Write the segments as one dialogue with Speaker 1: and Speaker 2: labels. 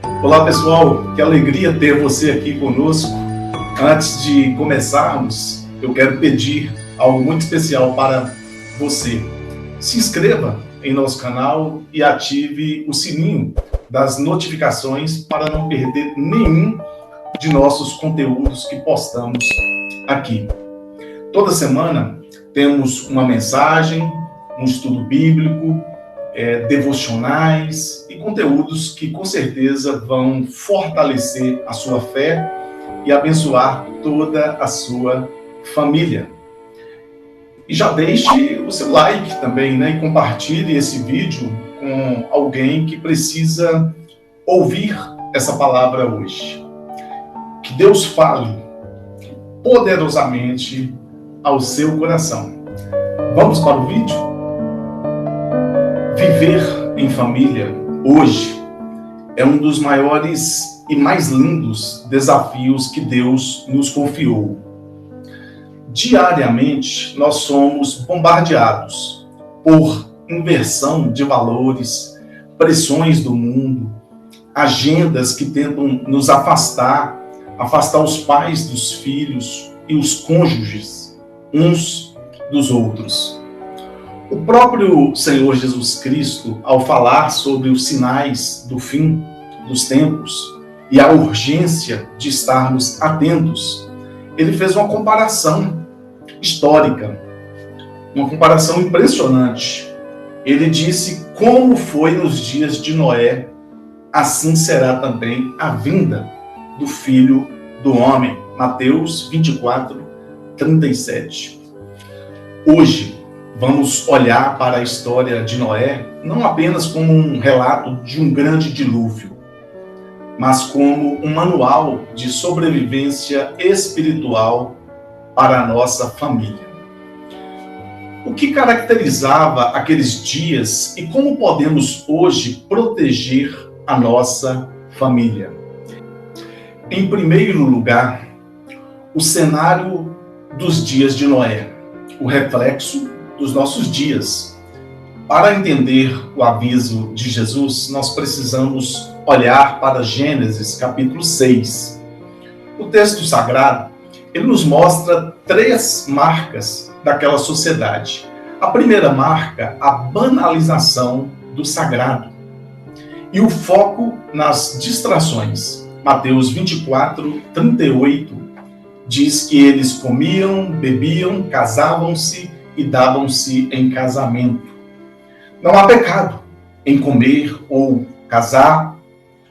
Speaker 1: Olá pessoal, que alegria ter você aqui conosco. Antes de começarmos, eu quero pedir algo muito especial para você. Se inscreva em nosso canal e ative o sininho das notificações para não perder nenhum de nossos conteúdos que postamos aqui. Toda semana temos uma mensagem, um estudo bíblico, devocionais e conteúdos que com certeza vão fortalecer a sua fé e abençoar toda a sua família. E já deixe o seu like também, né? E compartilhe esse vídeo com alguém que precisa ouvir essa palavra hoje. Que Deus fale poderosamente ao seu coração. Vamos para o vídeo? Viver em família, hoje, é um dos maiores e mais lindos desafios que Deus nos confiou. Diariamente, nós somos bombardeados por inversão de valores, pressões do mundo, agendas que tentam nos afastar os pais dos filhos e os cônjuges uns dos outros. O próprio Senhor Jesus Cristo, ao falar sobre os sinais do fim dos tempos e a urgência de estarmos atentos, ele fez uma comparação histórica, uma comparação impressionante. Ele disse: como foi nos dias de Noé, assim será também a vinda do Filho do Homem. Mateus 24, 37. Hoje, vamos olhar para a história de Noé não apenas como um relato de um grande dilúvio, mas como um manual de sobrevivência espiritual para a nossa família. O que caracterizava aqueles dias e como podemos hoje proteger a nossa família? Em primeiro lugar, o cenário dos dias de Noé, o reflexo dos nossos dias. Para entender o aviso de Jesus, nós precisamos olhar para Gênesis capítulo 6. O texto sagrado, ele nos mostra 3 marcas daquela sociedade. A primeira marca, a banalização do sagrado e o foco nas distrações. Mateus 24, 38 diz que eles comiam, bebiam, casavam-se e davam-se em casamento. Não há pecado em comer ou casar.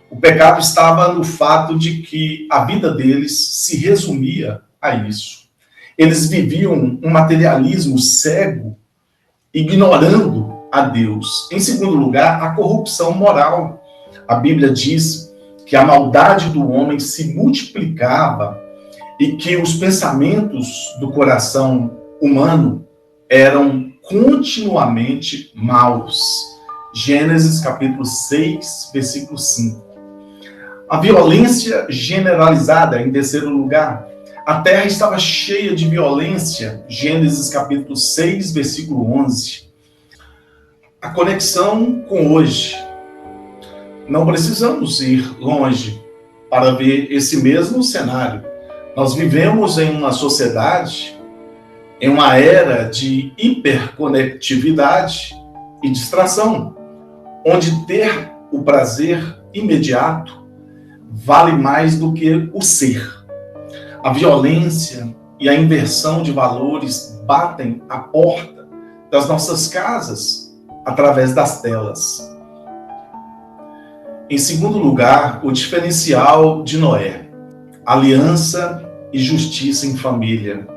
Speaker 1: O pecado estava no fato de que a vida deles se resumia a isso. Eles viviam um materialismo cego, ignorando a Deus. Em segundo lugar, a corrupção moral. A Bíblia diz que a maldade do homem se multiplicava e que os pensamentos do coração humano eram continuamente maus. Gênesis capítulo 6, versículo 5. A violência generalizada, em terceiro lugar. A terra estava cheia de violência. Gênesis capítulo 6, versículo 11. A conexão com hoje. Não precisamos ir longe para ver esse mesmo cenário. Nós vivemos em uma sociedade, em uma era de hiperconectividade e distração, onde ter o prazer imediato vale mais do que o ser. A violência e a inversão de valores batem à porta das nossas casas através das telas. Em segundo lugar, o diferencial de Noé: aliança e justiça em família.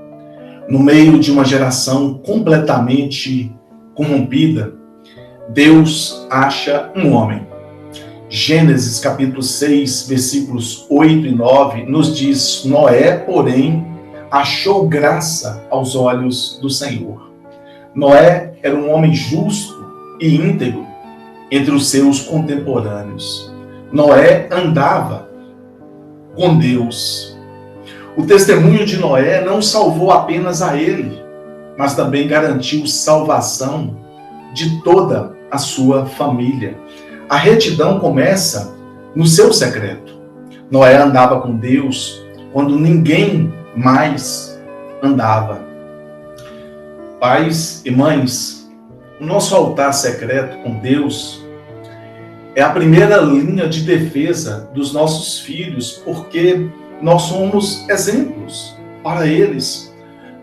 Speaker 1: No meio de uma geração completamente corrompida, Deus acha um homem. Gênesis capítulo 6, versículos 8 e 9, nos diz: Noé, porém, achou graça aos olhos do Senhor. Noé era um homem justo e íntegro entre os seus contemporâneos. Noé andava com Deus. O testemunho de Noé não salvou apenas a ele, mas também garantiu salvação de toda a sua família. A retidão começa no seu secreto. Noé andava com Deus quando ninguém mais andava. Pais e mães, o nosso altar secreto com Deus é a primeira linha de defesa dos nossos filhos, porque nós somos exemplos para eles.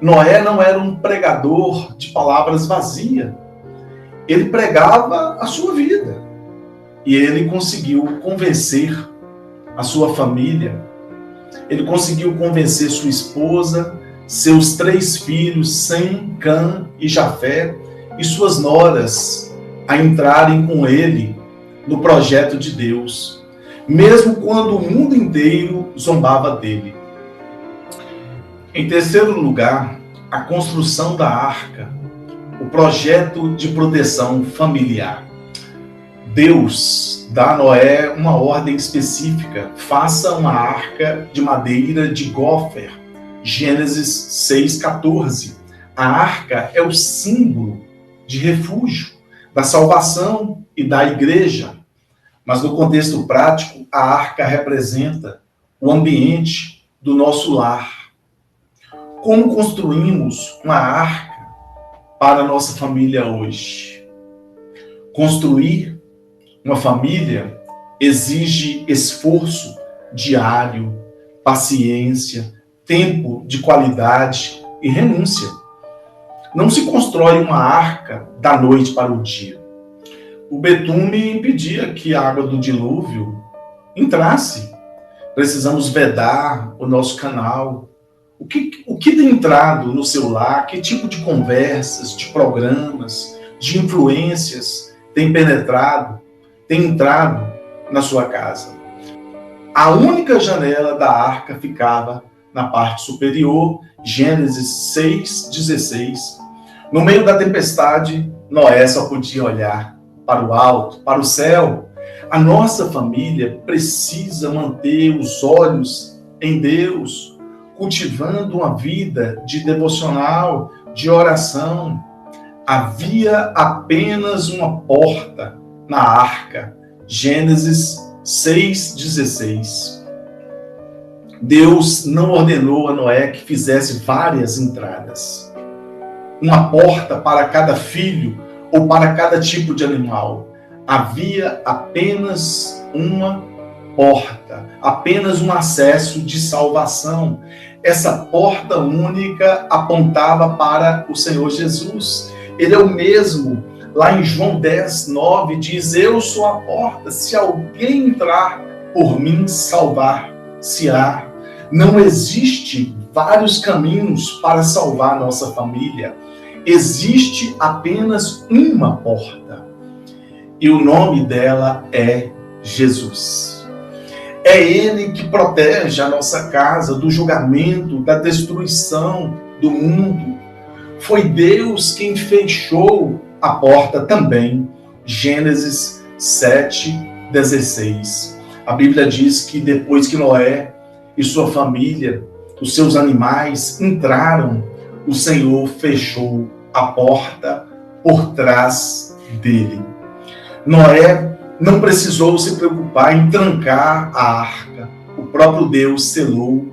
Speaker 1: Noé não era um pregador de palavras vazias. Ele pregava a sua vida. E ele conseguiu convencer a sua família. Ele conseguiu convencer sua esposa, seus 3 filhos, Sem, Cã e Jafé, e suas noras a entrarem com ele no projeto de Deus, mesmo quando o mundo inteiro zombava dele. Em terceiro lugar, a construção da arca, o projeto de proteção familiar. Deus dá a Noé uma ordem específica: faça uma arca de madeira de gófer. Gênesis 6,14. A arca é o símbolo de refúgio, da salvação e da igreja. Mas no contexto prático, a arca representa o ambiente do nosso lar. Como construímos uma arca para a nossa família hoje? Construir uma família exige esforço diário, paciência, tempo de qualidade e renúncia. Não se constrói uma arca da noite para o dia. O betume impedia que a água do dilúvio entrasse. Precisamos vedar o nosso canal. O que tem entrado no seu lar? Que tipo de conversas, de programas, de influências tem entrado na sua casa? A única janela da arca ficava na parte superior, Gênesis 6,16. No meio da tempestade, Noé só podia olhar para o alto, para o céu. A nossa família precisa manter os olhos em Deus, cultivando uma vida de devocional, de oração. Havia apenas uma porta na arca. Gênesis 6,16. Deus não ordenou a Noé que fizesse várias entradas. Uma porta para cada filho ou para cada tipo de animal. Havia apenas uma porta, apenas um acesso de salvação. Essa porta única apontava para o Senhor Jesus. Ele é o mesmo. Lá em João 10:9 diz: eu sou a porta, se alguém entrar por mim, salvar-se-á. Não existe vários caminhos para salvar nossa família. Existe apenas uma porta. E o nome dela é Jesus. É Ele que protege a nossa casa do julgamento, da destruição do mundo. Foi Deus quem fechou a porta também. Gênesis 7:16. A Bíblia diz que depois que Noé e sua família, os seus animais entraram, o Senhor fechou a porta por trás dele. Noé não precisou se preocupar em trancar a arca. O próprio Deus selou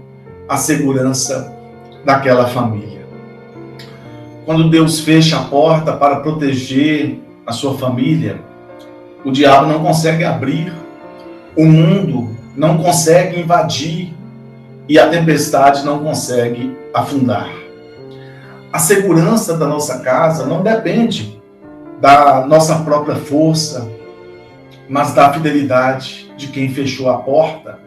Speaker 1: a segurança daquela família. Quando Deus fecha a porta para proteger a sua família, o diabo não consegue abrir, o mundo não consegue invadir e a tempestade não consegue afundar. A segurança da nossa casa não depende da nossa própria força, mas da fidelidade de quem fechou a porta.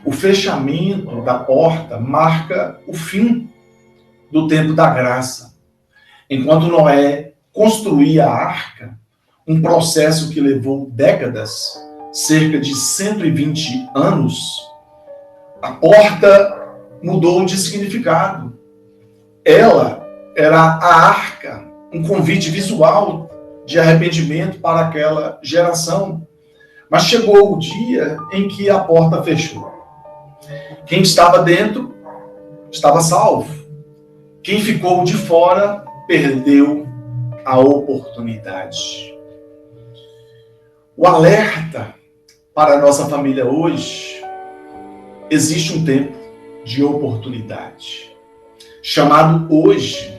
Speaker 1: O fechamento da porta marca o fim do tempo da graça. Enquanto Noé construía a arca, um processo que levou décadas, cerca de 120 anos, a porta mudou de significado. Ela era a arca, um convite visual de arrependimento para aquela geração. Mas chegou o dia em que a porta fechou. Quem estava dentro estava salvo. Quem ficou de fora perdeu a oportunidade. O alerta para a nossa família hoje, existe um tempo de oportunidade. Chamado hoje,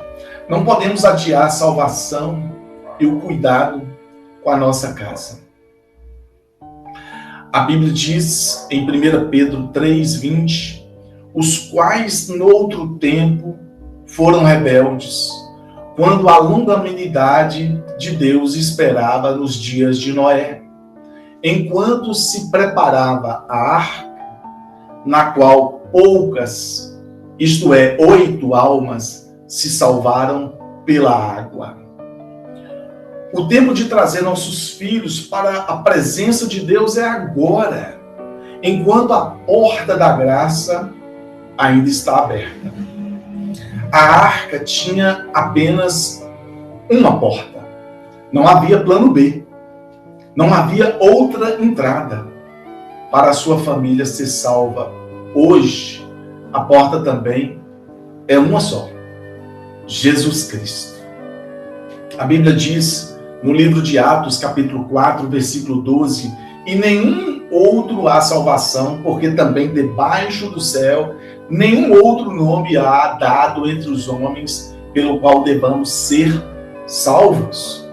Speaker 1: não podemos adiar a salvação e o cuidado com a nossa casa. A Bíblia diz em 1 Pedro 3:20, os quais no outro tempo foram rebeldes, quando a longanimidade de Deus esperava nos dias de Noé, enquanto se preparava a arca, na qual poucas, isto é, 8 almas, se salvaram pela água. O tempo de trazer nossos filhos para a presença de Deus é agora, enquanto a porta da graça ainda está aberta. A arca tinha apenas uma porta. Não havia plano B. Não havia outra entrada para a sua família ser salva. Hoje, a porta também é uma só: Jesus Cristo. A Bíblia diz no livro de Atos, capítulo 4, versículo 12, e nenhum outro há salvação, porque também debaixo do céu nenhum outro nome há dado entre os homens pelo qual devamos ser salvos.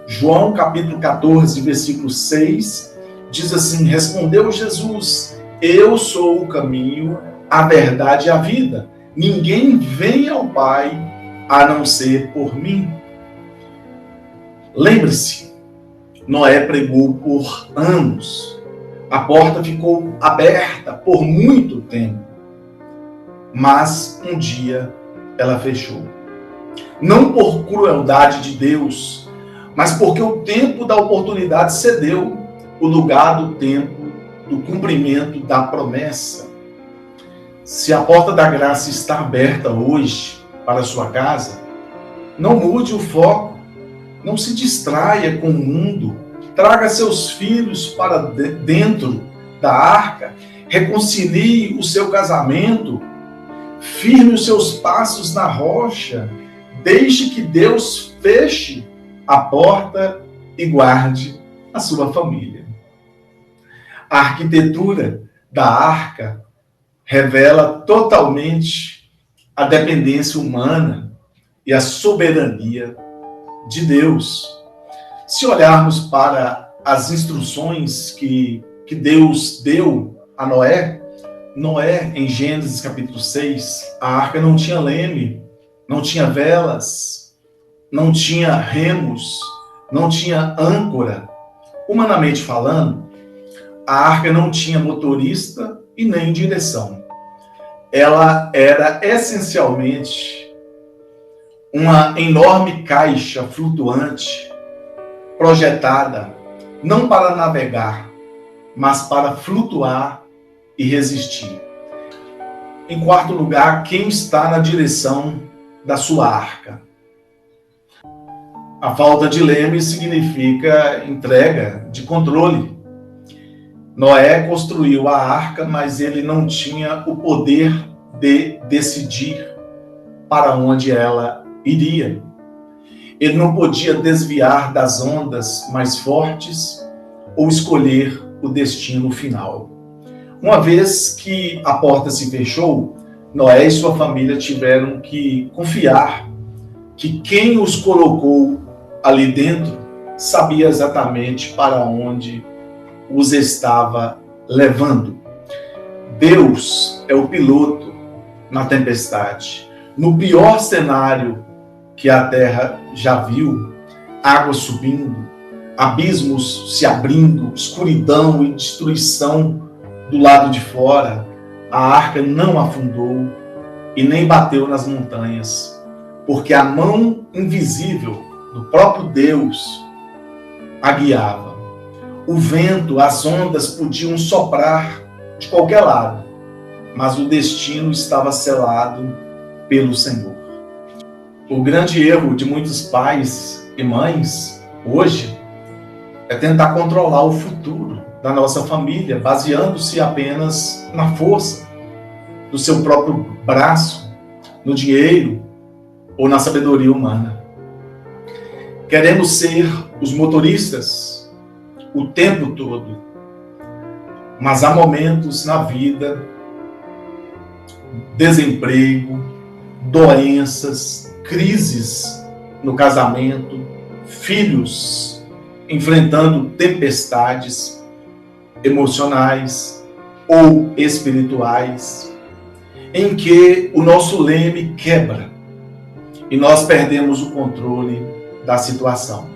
Speaker 1: João capítulo 14, versículo 6, diz assim: respondeu Jesus, eu sou o caminho, a verdade e a vida. Ninguém vem ao Pai a não ser por mim. Lembre-se, Noé pregou por anos. A porta ficou aberta por muito tempo. Mas um dia ela fechou. Não por crueldade de Deus, mas porque o tempo da oportunidade cedeu o lugar do tempo do cumprimento da promessa. Se a porta da graça está aberta hoje para a sua casa, não mude o foco, não se distraia com o mundo, traga seus filhos para dentro da arca, reconcilie o seu casamento, firme os seus passos na rocha, deixe que Deus feche a porta e guarde a sua família. A arquitetura da arca revela totalmente a dependência humana e a soberania de Deus. Se olharmos para as instruções que Deus deu a Noé, em Gênesis capítulo 6, a arca não tinha leme, não tinha velas, não tinha remos, não tinha âncora. Humanamente falando, a arca não tinha motorista e nem direção. Ela era essencialmente uma enorme caixa flutuante, projetada não para navegar, mas para flutuar e resistir. Em quarto lugar, quem está na direção da sua arca? A falta de leme significa entrega de controle. Noé construiu a arca, mas ele não tinha o poder de decidir para onde ela iria. Ele não podia desviar das ondas mais fortes ou escolher o destino final. Uma vez que a porta se fechou, Noé e sua família tiveram que confiar que quem os colocou ali dentro sabia exatamente para onde os estava levando. Deus é o piloto na tempestade. No pior cenário que a terra já viu, água subindo, abismos se abrindo, escuridão e destruição do lado de fora, a arca não afundou e nem bateu nas montanhas, porque a mão invisível do próprio Deus a guiava. O vento, as ondas podiam soprar de qualquer lado, mas o destino estava selado pelo Senhor. O grande erro de muitos pais e mães hoje é tentar controlar o futuro da nossa família, baseando-se apenas na força do seu próprio braço, no dinheiro ou na sabedoria humana. Queremos ser os motoristas o tempo todo, Mas há momentos na vida, desemprego, doenças, crises no casamento, filhos enfrentando tempestades emocionais ou espirituais, em que o nosso leme quebra e nós perdemos o controle da situação.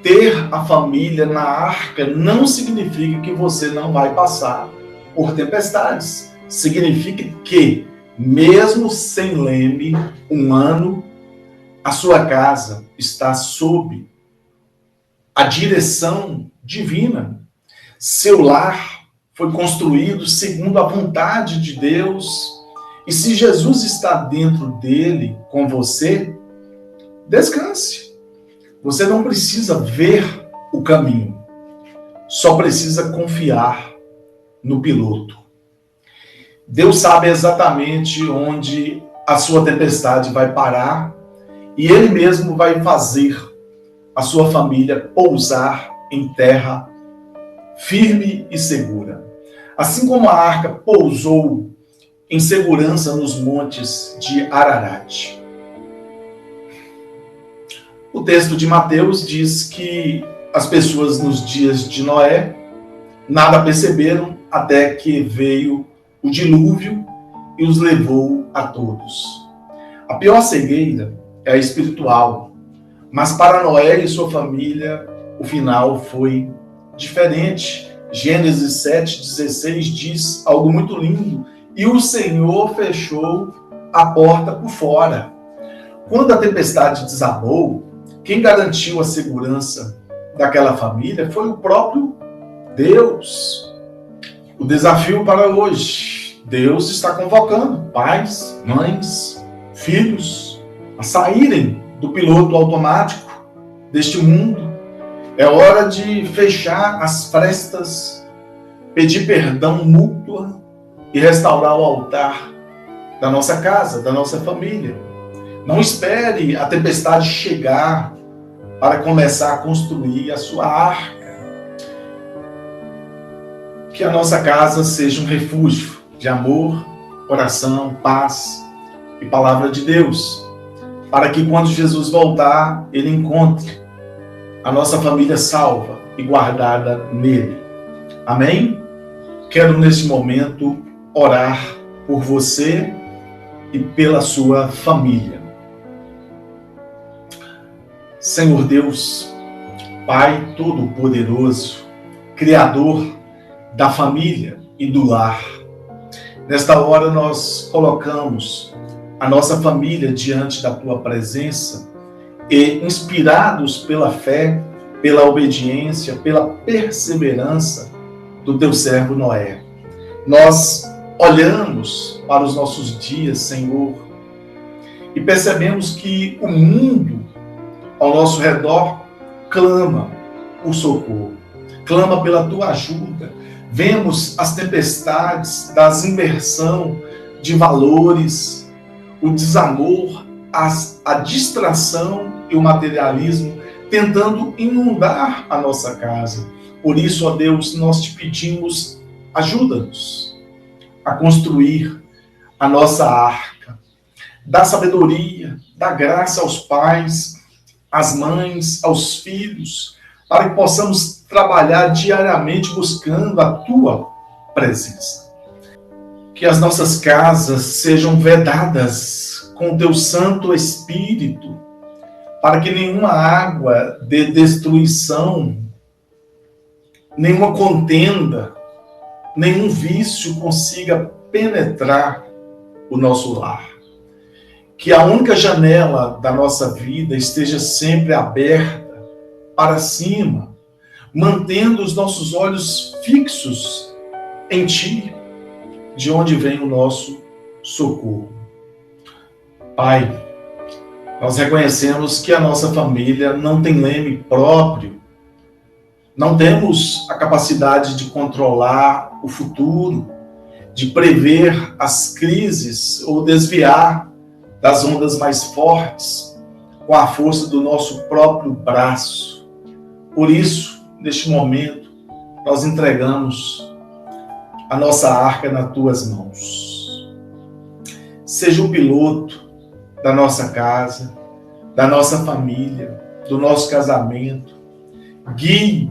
Speaker 1: Ter a família na arca não significa que você não vai passar por tempestades. Significa que, mesmo sem leme humano, a sua casa está sob a direção divina. Seu lar foi construído segundo a vontade de Deus. E se Jesus está dentro dele, com você, descanse. Você não precisa ver o caminho, só precisa confiar no piloto. Deus sabe exatamente onde a sua tempestade vai parar e Ele mesmo vai fazer a sua família pousar em terra firme e segura. Assim como a arca pousou em segurança nos montes de Ararat. O texto de Mateus diz que as pessoas nos dias de Noé nada perceberam até que veio o dilúvio e os levou a todos. A pior cegueira é a espiritual, mas para Noé e sua família o final foi diferente. Gênesis 7,16 diz algo muito lindo: e o Senhor fechou a porta por fora. Quando a tempestade desabou, quem garantiu a segurança daquela família foi o próprio Deus. O desafio para hoje: Deus está convocando pais, mães, filhos a saírem do piloto automático deste mundo. É hora de fechar as frestas, pedir perdão mútua e restaurar o altar da nossa casa, da nossa família. Não espere a tempestade chegar para começar a construir a sua arca. Que a nossa casa seja um refúgio de amor, oração, paz e palavra de Deus, para que quando Jesus voltar, Ele encontre a nossa família salva e guardada nele. Amém? Quero neste momento orar por você e pela sua família. Senhor Deus, Pai Todo-Poderoso, Criador da família e do lar, nesta hora nós colocamos a nossa família diante da Tua presença e, inspirados pela fé, pela obediência, pela perseverança do Teu servo Noé, nós olhamos para os nossos dias, Senhor, e percebemos que o mundo ao nosso redor clama por socorro, clama pela Tua ajuda. Vemos as tempestades da inversão de valores, o desamor, a distração e o materialismo tentando inundar a nossa casa. Por isso, ó Deus, nós te pedimos, ajuda-nos a construir a nossa arca. Dá sabedoria, dá graça aos pais, às mães, aos filhos, para que possamos trabalhar diariamente buscando a Tua presença. Que as nossas casas sejam vedadas com o Teu Santo Espírito, para que nenhuma água de destruição, nenhuma contenda, nenhum vício consiga penetrar o nosso lar. Que a única janela da nossa vida esteja sempre aberta para cima, mantendo os nossos olhos fixos em Ti, de onde vem o nosso socorro. Pai, nós reconhecemos que a nossa família não tem leme próprio, não temos a capacidade de controlar o futuro, de prever as crises ou desviar das ondas mais fortes com a força do nosso próprio braço. Por isso, neste momento, nós entregamos a nossa arca nas tuas mãos. Seja o piloto da nossa casa, da nossa família, do nosso casamento. Guie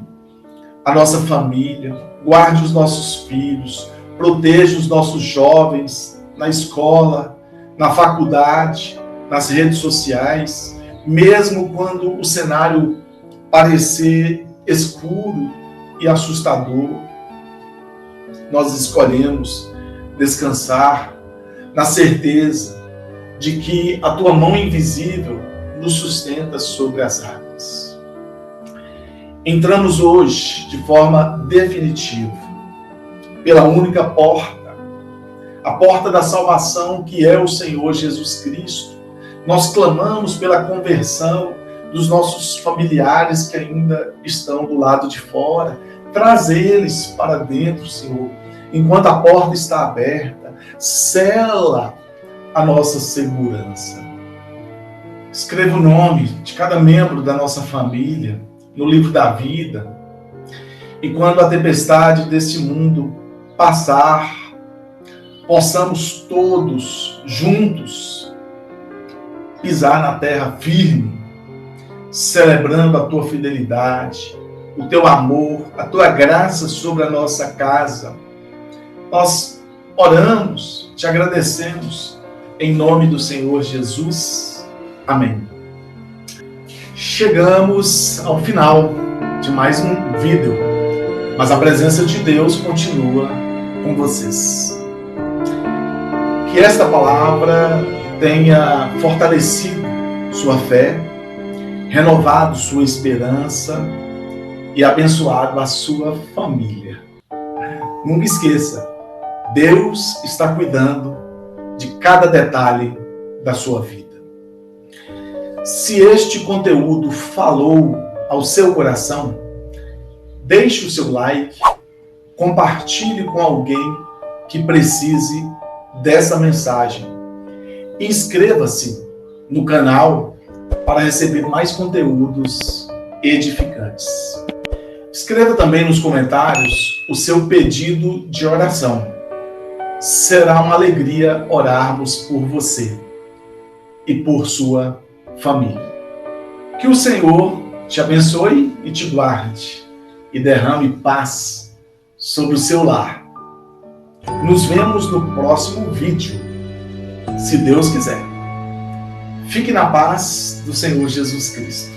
Speaker 1: a nossa família, guarde os nossos filhos, proteja os nossos jovens na escola, na faculdade, nas redes sociais, mesmo quando o cenário parecer escuro e assustador. Nós escolhemos descansar na certeza de que a tua mão invisível nos sustenta sobre as águas. Entramos hoje de forma definitiva pela única porta, a porta da salvação, que é o Senhor Jesus Cristo. Nós clamamos pela conversão dos nossos familiares que ainda estão do lado de fora. Traz eles para dentro, Senhor, enquanto a porta está aberta. Sela a nossa segurança. Escreva o nome de cada membro da nossa família no livro da vida. E quando a tempestade deste mundo passar, possamos todos juntos pisar na terra firme, celebrando a tua fidelidade, o teu amor, a tua graça sobre a nossa casa. Nós oramos, te agradecemos, em nome do Senhor Jesus. Amém. Chegamos ao final de mais um vídeo, mas a presença de Deus continua com vocês. Que esta palavra tenha fortalecido sua fé, renovado sua esperança e abençoado a sua família. Nunca esqueça, Deus está cuidando de cada detalhe da sua vida. Se este conteúdo falou ao seu coração, deixe o seu like, compartilhe com alguém que precise dessa mensagem. Inscreva-se no canal para receber mais conteúdos edificantes. Escreva também nos comentários o seu pedido de oração. Será uma alegria orarmos por você e por sua família. Que o Senhor te abençoe e te guarde e derrame paz sobre o seu lar. Nos vemos no próximo vídeo, se Deus quiser. Fique na paz do Senhor Jesus Cristo.